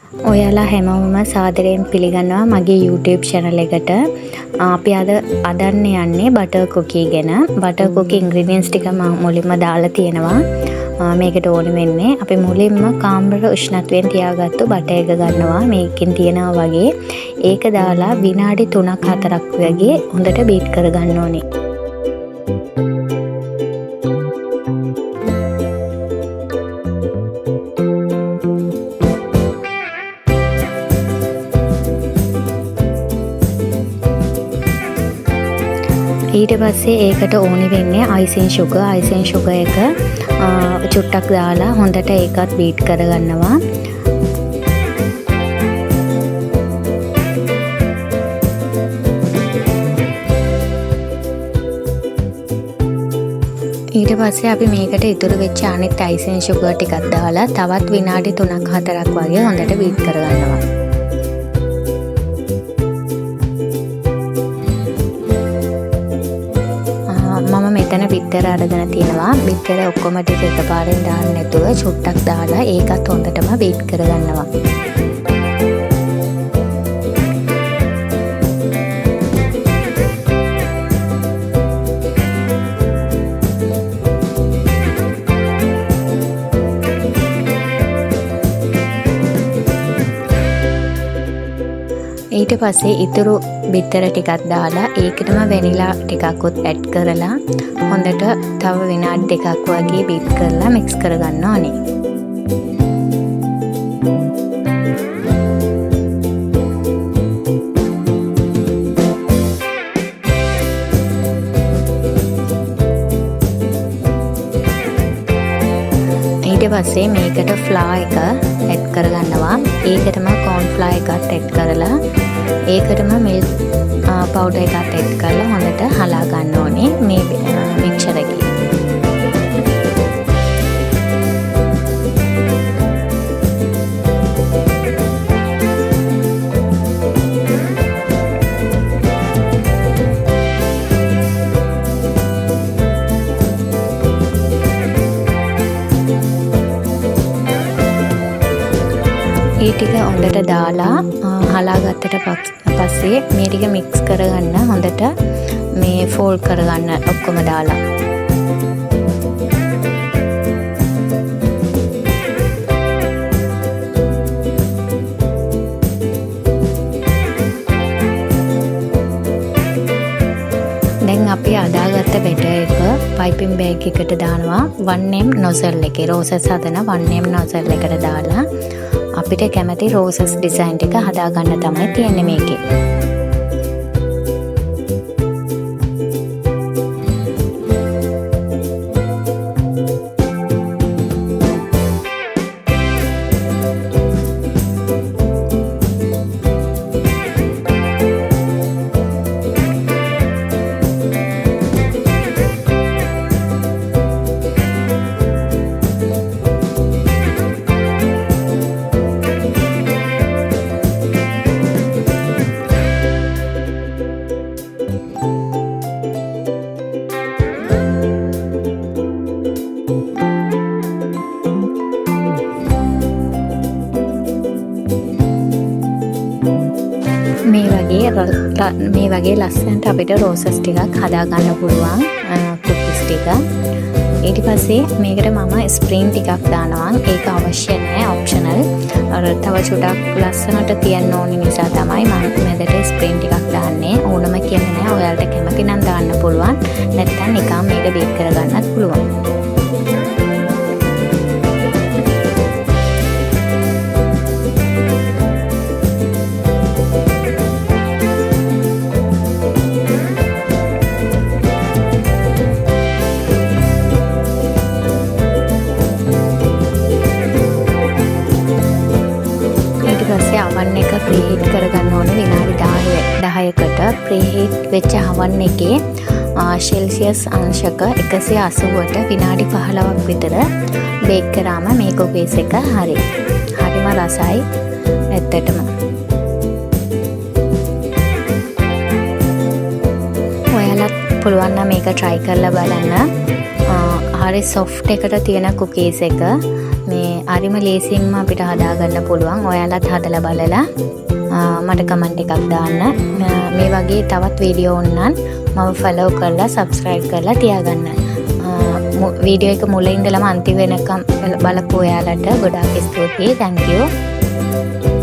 ඔයාලා හැමෝම සාදරයෙන් පිළිගන්නවා මගේ YouTube channel එකට. අපි අද අදන්න යන්නේ බටර් කුකී ගැන. බටර් කුකී ingredients ටික මම මුලින්ම දාලා තියෙනවා. මේකට ඕනේ වෙන්නේ අපි මුලින්ම කාමර උෂ්ණත්වයෙන් තියාගත්තු බටර් එක ගන්නවා. මේකෙන් තියනවා වගේ. ඒක දාලා විනාඩි 3ක් 4ක් වගේ හොඳට බීට් කරගන්න ඕනේ. ඊට පස්සේ ඒකට ඕනි වෙන්නේ icing sugar එක චුට්ටක් දාලා හොඳට ඒකත් බීට් කරගන්නවා. ඊට පස්සේ අපි මේකට ඉතුරු වෙච්ච අනිත් icing sugar ටිකක් දාලා තවත් විනාඩි 3ක් 4ක් වගේ හොඳට බීට් කරගන්නවා. මම මෙතන බිත්තර අරගෙන තියෙනවා. බිත්තර ඔක්කොම ටික එකපාරෙන් දාන්න නැතුව චුට්ටක් දාලා ඒකත් හොඳටම බීට් කරගන්නවා. ඊට පස්සේ ඉතුරු බිත්තර ටිකක් දාලා ඒකටම වැනිලා ටිකක්වත් ඇඩ් කරලා හොඳට තව විනාඩි දෙකක් වගේ බීට් කරලා මික්ස් කරගන්න ඕනේ. ඊට පස්සේ මේකට ෆ්ලා එක ඇඩ් කරගන්නවා. ඒකටම කෝන් ෆ්ලා එකත් ඇඩ් කරලා ඒකටම මිල්ක් පවුඩර් එකත් ඇඩ් කරලා හොඳට හලා ගන්න ඕනේ මේ මික්සර් එකේ. ඒ ටික හොඳට දාලා හලාගත්තට පස්සේ මේ ටික මික්ස් කරගන්න හොඳට මේ ෆෝල්ඩ් කරගන්න ඔක්කොම දාලා. දැන් අපි අදාගත්ත බැටර් එක පයිපින් බෑග් එකට දානවා. 1M nozzle එකේ රෝසස් හදන 1M nozzle එකට දාලා අපිට කැමති රෝසස් ඩිසයින් එක හදාගන්න තමයි තියෙන්නේ මේකේ. මේ වගේ ලස්සනට අපිට රෝසස් ටිකක් හදාගන්න පුළුවන් කුකීස් ටික. ඊට පස්සේ මේකට මම ස්ප්‍රින් ටිකක් දානවා. ඒක අවශ්‍ය නැහැ, ඔප්ෂනල්. තව චුටක් ලස්සනට තියන්න ඕනි නිසා තමයි මම මෙතට ස්ප්‍රින් ටිකක් දාන්නේ. ඕනම කියන්නේ නැහැ. ඔයාලට කැමති නම් දාන්න පුළුවන්. නැත්නම් නිකන් මේක බේක් කරගන්නත් පුළුවන්. oven එක preheat කරගන්න ඕනේ විනාඩි 10කට. preheat වෙච්ච oven එකේ celsius අංශක 180ට විනාඩි 15ක් විතර බේක් කරාම මේ කුකීස් එක හරිම රසයි ඇත්තටම. ඔයාලත් පුළුවන් නම් මේක try කරලා බලන්න. හරි soft එකට තියෙන කුකීස් එක මේ හරිම ලේසියෙන්ම අපිට හදාගන්න පුළුවන්. ඔයාලත් හදලා බලලා මට කමෙන්ට් එකක් දාන්න. මේ වගේ තවත් වීඩියෝ ඕනනම් මම ෆලෝ කරලා සබ්ස්ක්‍රයිබ් කරලා තියාගන්න. වීඩියෝ එක මුලින් ඉඳලම අන්තිම වෙනකම් බලපු ඔයාලට ගොඩාක් ස්තුතියි. thank you.